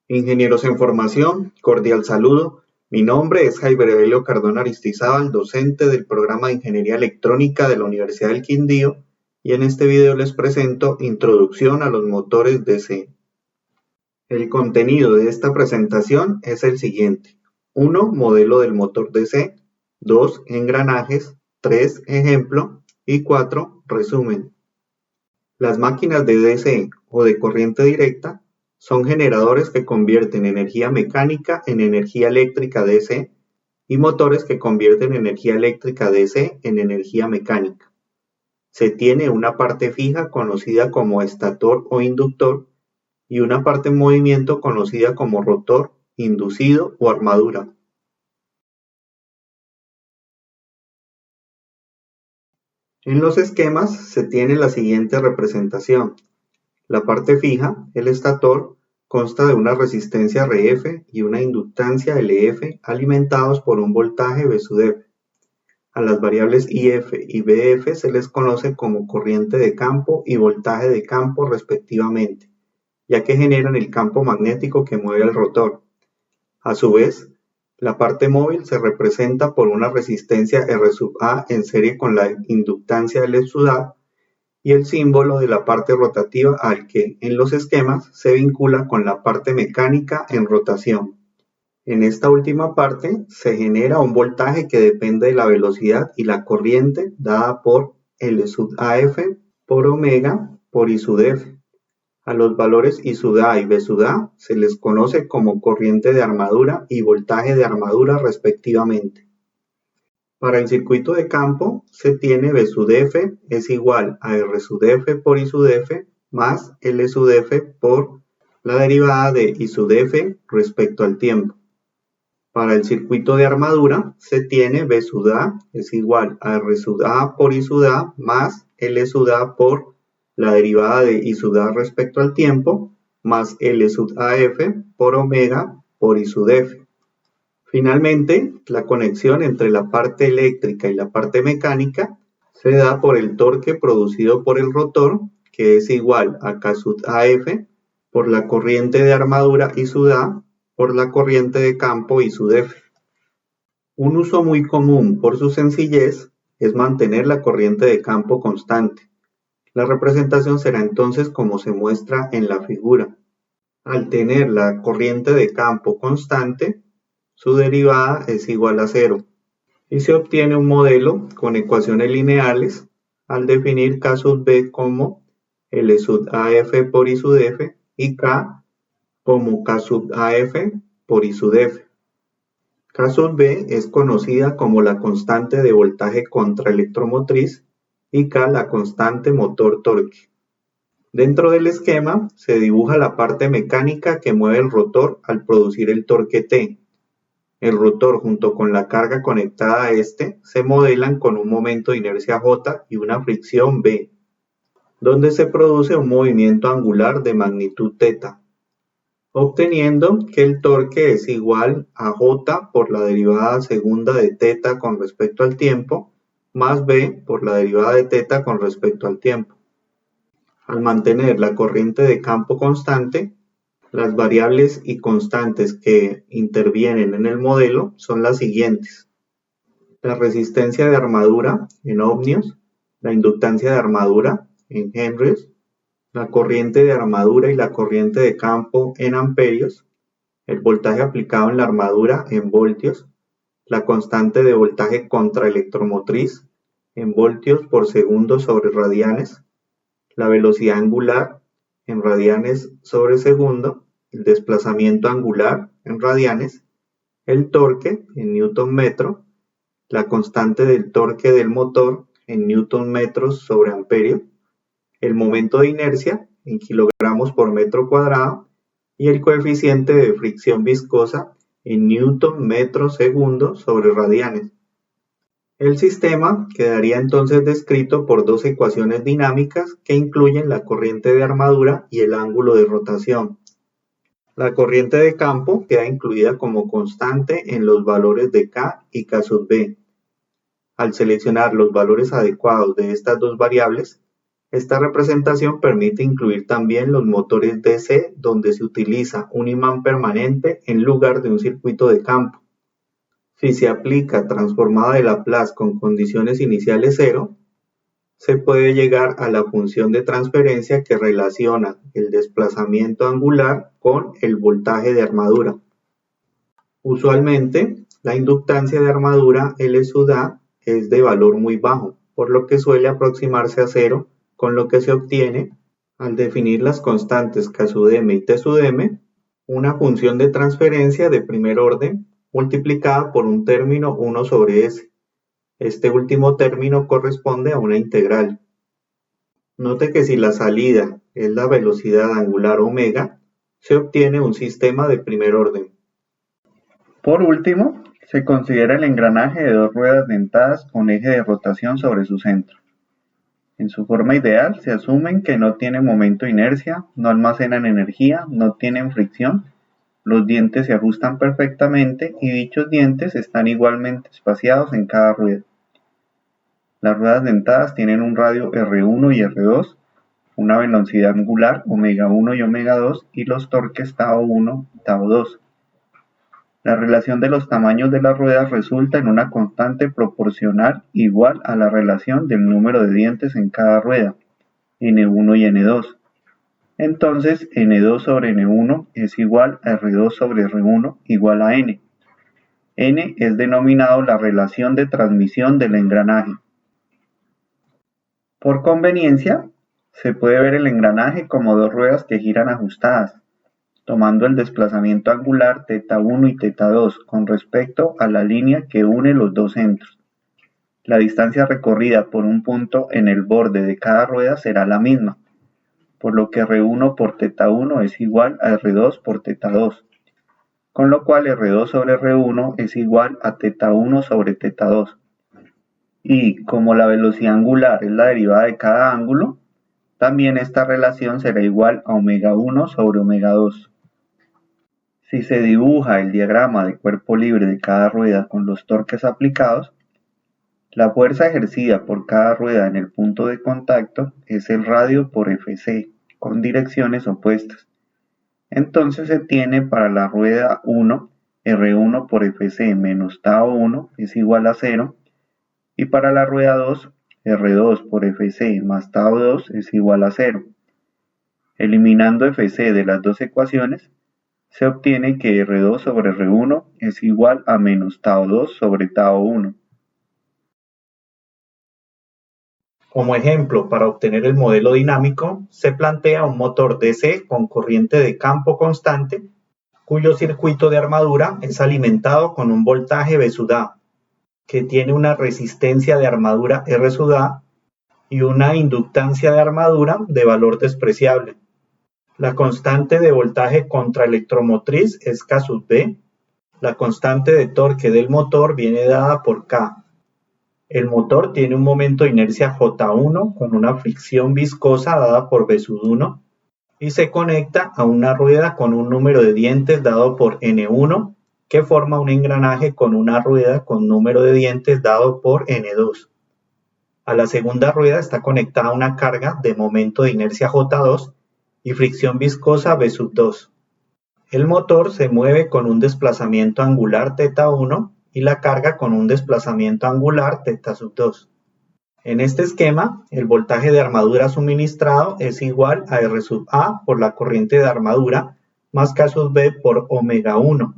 Ingenieros en formación, cordial saludo. Mi nombre es Jaime Evelio Cardona Aristizábal, docente del programa de Ingeniería Electrónica de la Universidad del Quindío, y en este video les presento Introducción a los motores DC. El contenido de esta presentación es el siguiente: 1. Modelo del motor DC, 2. Engranajes, 3. Ejemplo y 4. Resumen. Las máquinas de DC o de corriente directa son generadores que convierten energía mecánica en energía eléctrica DC y motores que convierten energía eléctrica DC en energía mecánica. Se tiene una parte fija conocida como estator o inductor y una parte en movimiento conocida como rotor, inducido o armadura. En los esquemas se tiene la siguiente representación. La parte fija, el estator, consta de una resistencia Rf y una inductancia Lf alimentados por un voltaje V sub F. A las variables IF y BF se les conoce como corriente de campo y voltaje de campo respectivamente, ya que generan el campo magnético que mueve el rotor. A su vez, la parte móvil se representa por una resistencia R sub A en serie con la inductancia L sub A y el símbolo de la parte rotativa al que, en los esquemas, se vincula con la parte mecánica en rotación. En esta última parte se genera un voltaje que depende de la velocidad y la corriente dada por L sub AF por omega por I sub F. A los valores I sub A y B sub A se les conoce como corriente de armadura y voltaje de armadura respectivamente. Para el circuito de campo se tiene V sub F es igual a R sub F por I sub F más L sub F por la derivada de I sub F respecto al tiempo. Para el circuito de armadura se tiene V sub A es igual a R sub A por I sub A más L sub A por la derivada de I sub A respecto al tiempo más L sub AF por omega por I sub F. Finalmente, la conexión entre la parte eléctrica y la parte mecánica se da por el torque producido por el rotor, que es igual a K sub AF por la corriente de armadura I sub A por la corriente de campo I sub F. Un uso muy común por su sencillez es mantener la corriente de campo constante. La representación será entonces como se muestra en la figura. Al tener la corriente de campo constante, su derivada es igual a 0 y se obtiene un modelo con ecuaciones lineales al definir K sub B como L sub AF por I sub F y K como K sub AF por I sub F. K sub B es conocida como la constante de voltaje contraelectromotriz y K la constante motor torque. Dentro del esquema se dibuja la parte mecánica que mueve el rotor al producir el torque T. El rotor junto con la carga conectada a este se modelan con un momento de inercia J y una fricción B, donde se produce un movimiento angular de magnitud θ, obteniendo que el torque es igual a J por la derivada segunda de θ con respecto al tiempo, más B por la derivada de θ con respecto al tiempo. Al mantener la corriente de campo constante, las variables y constantes que intervienen en el modelo son las siguientes: la resistencia de armadura en ohmios, la inductancia de armadura en henries, la corriente de armadura y la corriente de campo en amperios, el voltaje aplicado en la armadura en voltios, la constante de voltaje contraelectromotriz en voltios por segundo sobre radianes, la velocidad angular en radianes sobre segundo, el desplazamiento angular en radianes, el torque en newton metro, la constante del torque del motor en newton metros sobre amperio, el momento de inercia en kilogramos por metro cuadrado y el coeficiente de fricción viscosa en newton metro segundo sobre radianes. El sistema quedaría entonces descrito por dos ecuaciones dinámicas que incluyen la corriente de armadura y el ángulo de rotación. La corriente de campo queda incluida como constante en los valores de K y K sub B. Al seleccionar los valores adecuados de estas dos variables, Esta representación permite incluir también los motores DC, donde se utiliza un imán permanente en lugar de un circuito de campo. Si se aplica transformada de Laplace con condiciones iniciales cero, se puede llegar a la función de transferencia que relaciona el desplazamiento angular con el voltaje de armadura. Usualmente, la inductancia de armadura L sub A es de valor muy bajo, por lo que suele aproximarse a cero, con lo que se obtiene, al definir las constantes K sub m y T sub m, una función de transferencia de primer orden multiplicada por un término 1 sobre S. Este último término corresponde a una integral. Note que si la salida es la velocidad angular omega, se obtiene un sistema de primer orden. Por último, se considera el engranaje de dos ruedas dentadas con eje de rotación sobre su centro. En su forma ideal, se asumen que no tienen momento de inercia, no almacenan energía, no tienen fricción, los dientes se ajustan perfectamente y dichos dientes están igualmente espaciados en cada rueda. Las ruedas dentadas tienen un radio R1 y R2, una velocidad angular ω1 y ω2 y los torques τ1 y τ2. La relación de los tamaños de las ruedas resulta en una constante proporcional igual a la relación del número de dientes en cada rueda, N1 y N2. Entonces, N2 sobre N1 es igual a R2 sobre R1 igual a N. N es denominado la relación de transmisión del engranaje. Por conveniencia, se puede ver el engranaje como dos ruedas que giran ajustadas, tomando el desplazamiento angular θ1 y θ2 con respecto a la línea que une los dos centros. La distancia recorrida por un punto en el borde de cada rueda será la misma, por lo que R1 por θ1 es igual a R2 por θ2, con lo cual R2 sobre R1 es igual a θ1 sobre θ2. Y como la velocidad angular es la derivada de cada ángulo, también esta relación será igual a ω1 sobre ω2. Si se dibuja el diagrama de cuerpo libre de cada rueda con los torques aplicados, la fuerza ejercida por cada rueda en el punto de contacto es el radio por Fc, con direcciones opuestas. Entonces se tiene para la rueda 1, R1 por Fc menos τ1 es igual a 0, y para la rueda 2, R2 por Fc más τ2 es igual a 0. Eliminando Fc de las dos ecuaciones, se obtiene que R2 sobre R1 es igual a menos τ2 sobre τ1. Como ejemplo, para obtener el modelo dinámico, se plantea un motor DC con corriente de campo constante, cuyo circuito de armadura es alimentado con un voltaje V sub A, que tiene una resistencia de armadura R sub A y una inductancia de armadura de valor despreciable. La constante de voltaje contraelectromotriz es K sub B. La constante de torque del motor viene dada por K. El motor tiene un momento de inercia J1 con una fricción viscosa dada por V sub 1 y se conecta a una rueda con un número de dientes dado por N1 que forma un engranaje con una rueda con número de dientes dado por N2. A la segunda rueda está conectada una carga de momento de inercia J2 y fricción viscosa V sub 2. El motor se mueve con un desplazamiento angular θ1 y la carga con un desplazamiento angular θ sub 2. En este esquema, el voltaje de armadura suministrado es igual a R sub A por la corriente de armadura más K sub B por ω1,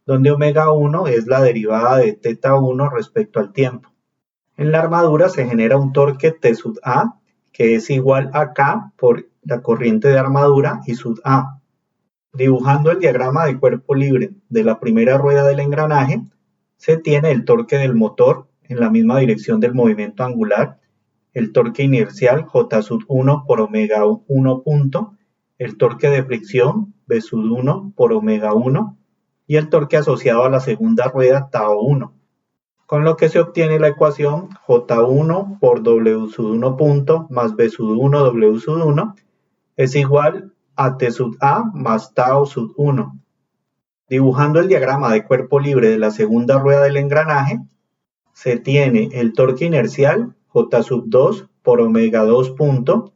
donde ω1 es la derivada de θ1 respecto al tiempo. En la armadura se genera un torque T sub A, que es igual a K por la corriente de armadura y sub A. Dibujando el diagrama de cuerpo libre de la primera rueda del engranaje, se tiene el torque del motor en la misma dirección del movimiento angular, el torque inercial J sub 1 por ω1 punto, el torque de fricción V sub 1 por ω1 y el torque asociado a la segunda rueda τ1, con lo que se obtiene la ecuación J1 por W sub 1 punto más V sub 1 W sub 1 es igual a T sub A más τ sub 1. Dibujando el diagrama de cuerpo libre de la segunda rueda del engranaje, se tiene el torque inercial J sub 2 por omega 2 punto,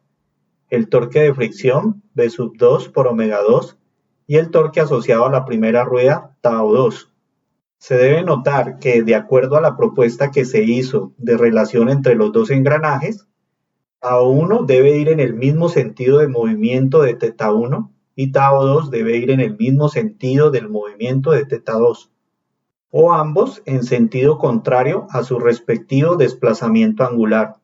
el torque de fricción V sub 2 por omega 2 y el torque asociado a la primera rueda tau 2. Se debe notar que de acuerdo a la propuesta que se hizo de relación entre los dos engranajes, tau 1 debe ir en el mismo sentido de movimiento de teta 1 y tau 2 debe ir en el mismo sentido del movimiento de teta 2, o ambos en sentido contrario a su respectivo desplazamiento angular.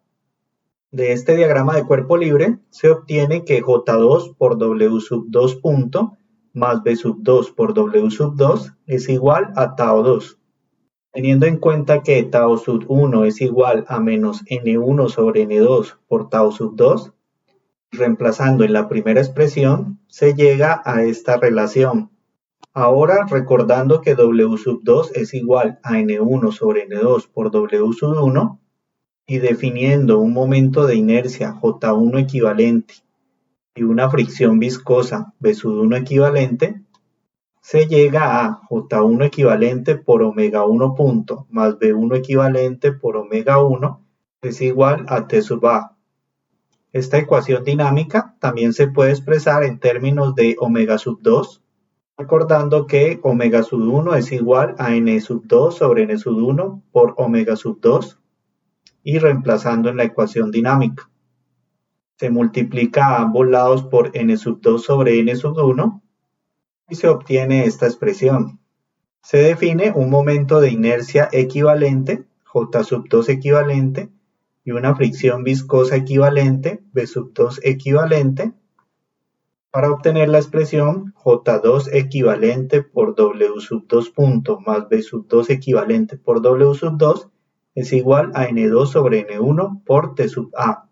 De este diagrama de cuerpo libre se obtiene que J2 por W sub 2 punto más V sub 2 por W sub 2 es igual a tau 2. Teniendo en cuenta que tau sub 1 es igual a menos N1 sobre N2 por tau sub 2, reemplazando en la primera expresión, se llega a esta relación. Ahora, recordando que W sub 2 es igual a N1 sobre N2 por W sub 1, y definiendo un momento de inercia J1 equivalente y una fricción viscosa V sub 1 equivalente, se llega a J1 equivalente por omega 1 punto más V1 equivalente por omega 1 es igual a T sub A. Esta ecuación dinámica también se puede expresar en términos de omega sub 2, recordando que omega sub 1 es igual a N sub 2 sobre N sub 1 por omega sub 2, y reemplazando en la ecuación dinámica. Se multiplica a ambos lados por N sub 2 sobre N sub 1 y se obtiene esta expresión. Se define un momento de inercia equivalente, J sub 2 equivalente, y una fricción viscosa equivalente, V sub 2 equivalente, para obtener la expresión J2 equivalente por W sub 2 punto más V sub 2 equivalente por W sub 2 es igual a N2 sobre N1 por T sub A.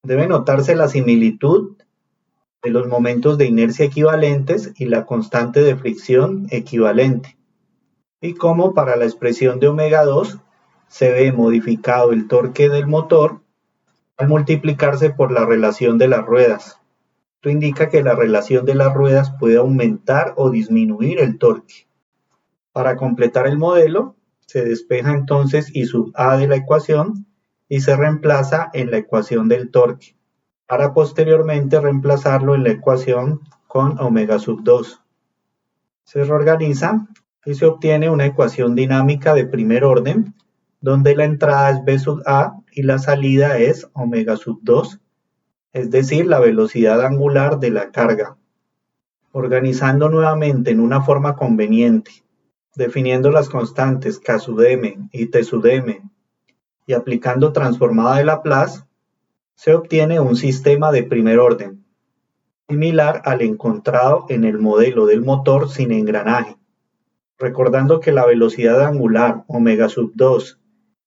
Debe notarse la similitud de los momentos de inercia equivalentes y la constante de fricción equivalente. Y como para la expresión de omega 2 se ve modificado el torque del motor al multiplicarse por la relación de las ruedas. Esto indica que la relación de las ruedas puede aumentar o disminuir el torque. Para completar el modelo, se despeja entonces I sub A de la ecuación y se reemplaza en la ecuación del torque, para posteriormente reemplazarlo en la ecuación con omega sub 2. Se reorganiza y se obtiene una ecuación dinámica de primer orden, donde la entrada es V sub A y la salida es omega sub 2, es decir, la velocidad angular de la carga. Organizando nuevamente en una forma conveniente, definiendo las constantes K sub m y T sub m y aplicando transformada de Laplace, se obtiene un sistema de primer orden, similar al encontrado en el modelo del motor sin engranaje. Recordando que la velocidad angular omega sub 2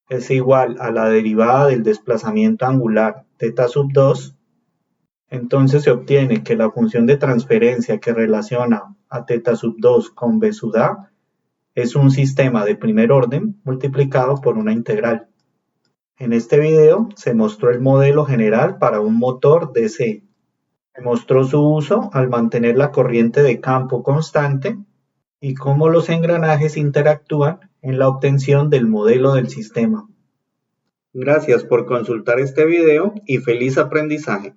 es igual a la derivada del desplazamiento angular θ sub 2, entonces se obtiene que la función de transferencia que relaciona a θ sub 2 con V sub A es un sistema de primer orden multiplicado por una integral. En este video se mostró el modelo general para un motor DC. Se mostró su uso al mantener la corriente de campo constante y cómo los engranajes interactúan en la obtención del modelo del sistema. Gracias por consultar este video y feliz aprendizaje.